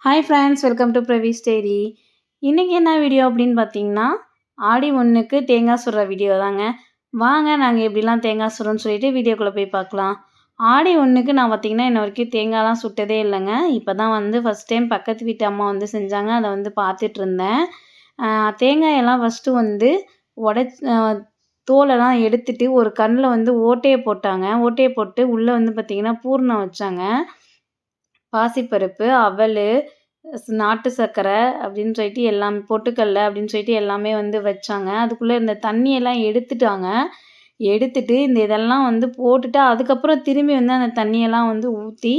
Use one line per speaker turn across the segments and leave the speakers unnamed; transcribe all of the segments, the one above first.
Hi friends, welcome to Pravee's diary. இன்றைக்கி என்ன video அப்படின்னு பார்த்தீங்கன்னா, ஆடி 1க்கு தேங்காய் சுடுற வீடியோ தாங்க. வாங்க நாங்கள் எப்படிலாம் தேங்காய் சுடுறோன்னு சொல்லிட்டு வீடியோக்குள்ளே போய் பார்க்கலாம். ஆடி 1க்கு நான் பார்த்தீங்கன்னா இன்ன வரைக்கும் தேங்காய்லாம் சுட்டதே இல்லைங்க. இப்போ தான் வந்து ஃபஸ்ட் டைம் பக்கத்து வீட்டு அம்மா வந்து செஞ்சாங்க. அதை வந்து பார்த்துட்டு இருந்தேன். தேங்காயெல்லாம் ஃபஸ்ட்டு வந்து உடச் தோலெல்லாம் எடுத்துட்டு ஒரு கண்ணில் வந்து ஓட்டையை போட்டாங்க. ஓட்டையை போட்டு உள்ளே வந்து பார்த்திங்கன்னா பூர்ணம் வச்சாங்க. பாசிப்பருப்பு, அவலு, நாட்டு சர்க்கரை அப்படின்னு சொல்லிட்டு எல்லாமே பொட்டுக்கடல அப்படின்னு சொல்லிட்டு எல்லாமே வந்து வச்சாங்க. அதுக்குள்ளே இந்த தண்ணியெல்லாம் எடுத்துட்டாங்க. எடுத்துட்டு இந்த இதெல்லாம் வந்து போட்டுட்டு அதுக்கப்புறம் திரும்பி வந்து அந்த தண்ணியெல்லாம் வந்து ஊற்றி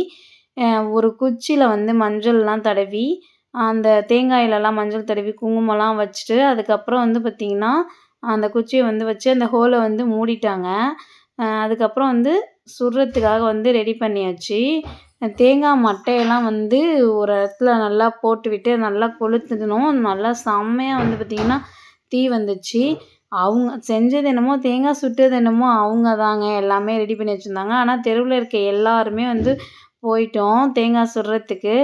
ஒரு குச்சியில் வந்து மஞ்சள்லாம் தடவி அந்த தேங்காயிலலாம் மஞ்சள் தடவி குங்குமம்லாம் வச்சுட்டு அதுக்கப்புறம் வந்து பார்த்திங்கன்னா அந்த குச்சியை வந்து வச்சு அந்த ஹோலை வந்து மூடிட்டாங்க. அதுக்கப்புறம் வந்து சுடுறதுக்காக வந்து ரெடி பண்ணியாச்சு. தேங்காய் மட்டையெல்லாம் வந்து ஒரு இடத்துல நல்லா போட்டுவிட்டு நல்லா கொளுத்திடணும். நல்லா செம்மையாக வந்து பார்த்திங்கன்னா தீ வந்துச்சு. அவங்க செஞ்சது என்னமோ தேங்காய் சுட்டது என்னமோ அவங்க தாங்க எல்லாமே ரெடி பண்ணி வச்சுருந்தாங்க. ஆனால் தெருவில் இருக்க எல்லாருமே வந்து போயிட்டோம் தேங்காய் சுடுறதுக்கு.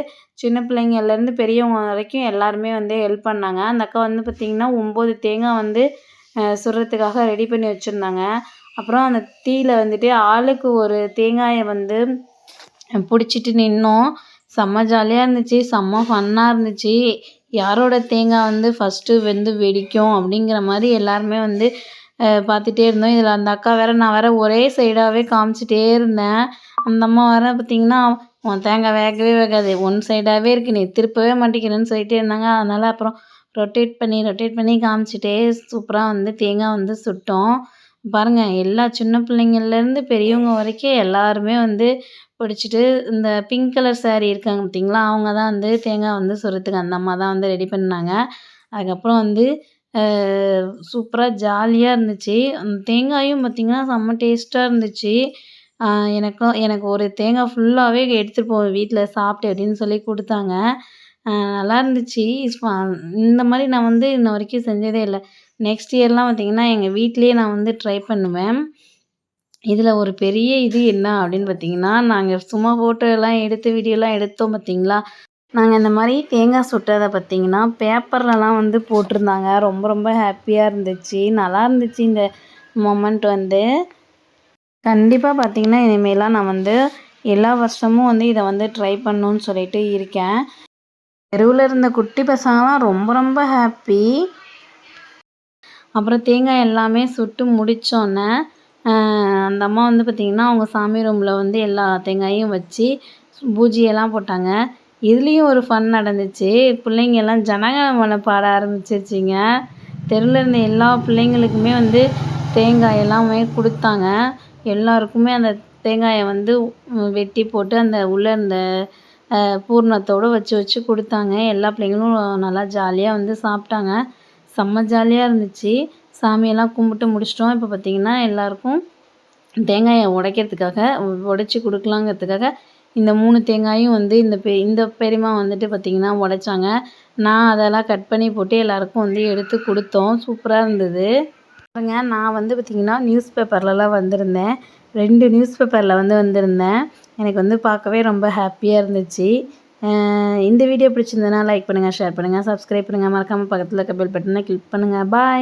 சின்ன பிள்ளைங்கள்லேருந்து பெரியவங்க வரைக்கும் எல்லாருமே வந்து ஹெல்ப் பண்ணாங்க. அந்த அக்கா வந்து பார்த்திங்கன்னா 9 தேங்காய் வந்து சுடுறதுக்காக ரெடி பண்ணி வச்சுருந்தாங்க. அப்புறம் அந்த தீயில வந்துட்டு ஆளுக்கு ஒரு தேங்காயை வந்து பிடிச்சிட்டு நின்னோம். செம்ம ஜாலியாக இருந்துச்சு. செம்ம ஃபன்னாக இருந்துச்சு. யாரோட தேங்காய் வந்து ஃபஸ்ட்டு வந்து வெடிக்கும் அப்படிங்கிற மாதிரி எல்லாருமே வந்து பார்த்துட்டே இருந்தோம். இதில் அந்த அக்கா நான் வேறு ஒரே சைடாகவே காமிச்சிட்டே இருந்தேன். அந்த அம்மா வேறு பார்த்திங்கன்னா உன் தேங்காய் வேகவே வேகாது, ஒன் சைடாகவே இருக்கு, நீ திருப்பவே மாட்டேங்கிறேன்னு சொல்லிட்டே இருந்தாங்க. அதனால் அப்புறம் ரொட்டேட் பண்ணி காமிச்சிட்டே சூப்பராக வந்து தேங்காய் வந்து சுட்டோம். பாருங்கள், எல்லா சின்ன பிள்ளைங்கள்லேருந்து பெரியவங்க வரைக்கும் எல்லாருமே வந்து பிடிச்சிட்டு இந்த பிங்க் கலர் சாரீ இருக்காங்க பார்த்திங்களா, அவங்க தான் வந்து தேங்காய் வந்து சுடுறதுக்கு அந்த அம்மா தான் வந்து ரெடி பண்ணாங்க. அதுக்கப்புறம் வந்து சூப்பராக ஜாலியாக இருந்துச்சு. அந்த தேங்காயும் பார்த்திங்கன்னா செம்ம டேஸ்ட்டாக இருந்துச்சு. எனக்கு ஒரு தேங்காய் ஃபுல்லாகவே எடுத்துகிட்டு போவேன் வீட்டில் சாப்பிட்டு அப்படின்னு சொல்லி கொடுத்தாங்க. நல்லா இருந்துச்சு. இந்த மாதிரி நான் வந்து இன்ன வரைக்கும் செஞ்சதே இல்லை. நெக்ஸ்ட் இயர்லாம் பார்த்திங்கன்னா எங்கள் வீட்டிலேயே நான் வந்து ட்ரை பண்ணுவேன். இதில் ஒரு பெரிய இது என்ன அப்படின்னு பார்த்திங்கன்னா, நாங்கள் சும்மா ஃபோட்டோலாம் எடுத்து வீடியோலாம் எடுத்தோம் பார்த்திங்களா, நாங்கள் இந்த மாதிரி தேங்காய் சுட்டதை பார்த்திங்கன்னா பேப்பர்லலாம் வந்து போட்டிருந்தாங்க. ரொம்ப ரொம்ப ஹாப்பியாக இருந்துச்சு. நல்லா இருந்துச்சு இந்த மொமெண்ட் வந்து. கண்டிப்பாக பார்த்திங்கன்னா இனிமேலாம் நான் வந்து எல்லா வருஷமும் வந்து இதை வந்து ட்ரை பண்ணணுன்னு சொல்லிட்டு இருக்கேன். தெருவில் இருந்த குட்டி பசங்களாம் ரொம்ப ரொம்ப ஹாப்பி. அப்புறம் தேங்காய் எல்லாமே சுட்டு முடித்தோன்னே அந்த அம்மா வந்து பார்த்திங்கன்னா அவங்க சாமி ரூமில் வந்து எல்லா தேங்காயும் வச்சு பூஜையெல்லாம் போட்டாங்க. இதுலேயும் ஒரு ஃபன் நடந்துச்சு. பிள்ளைங்கெல்லாம் ஜனகணமன பாட ஆரம்பிச்சிருச்சிங்க. தெருவில் இருந்த எல்லா பிள்ளைங்களுக்குமே வந்து தேங்காய் எல்லாமே கொடுத்தாங்க. எல்லாருக்குமே அந்த தேங்காயை வந்து வெட்டி போட்டு அந்த உள்ளே இருந்த பூர்ணத்தோடு வச்சு கொடுத்தாங்க. எல்லா பிள்ளைங்களும் நல்லா ஜாலியாக வந்து சாப்பிட்டாங்க. செம்ம ஜாலியாக இருந்துச்சு. சாமியெல்லாம் கும்பிட்டு முடிச்சிட்டோம். இப்போ பார்த்திங்கன்னா எல்லாருக்கும் தேங்காயை உடைக்கிறதுக்காக உடச்சி கொடுக்கலாங்கிறதுக்காக இந்த 3 தேங்காயும் வந்து இந்த பெரியம்மா வந்துட்டு பார்த்திங்கன்னா உடைச்சாங்க. நான் அதெல்லாம் கட் பண்ணி போட்டு எல்லாருக்கும் வந்து எடுத்து கொடுத்தோம். சூப்பராக இருந்தது. பாருங்க, நான் வந்து பார்த்திங்கன்னா நியூஸ் பேப்பர்லலாம் வந்திருந்தேன். 2 நியூஸ் பேப்பரில் வந்து வந்திருந்தேன். எனக்கு வந்து பார்க்கவே ரொம்ப ஹாப்பியாக இருந்துச்சு. இந்த வீடியோ பிடிச்சிருந்ததுன்னா லைக் பண்ணுங்கள், ஷேர் பண்ணுங்கள், சப்ஸ்கிரைப் பண்ணுங்கள். மறக்காமல் பக்கத்தில் இருக்க பெல் பட்டனை கிளிக் பண்ணுங்கள். பாய்.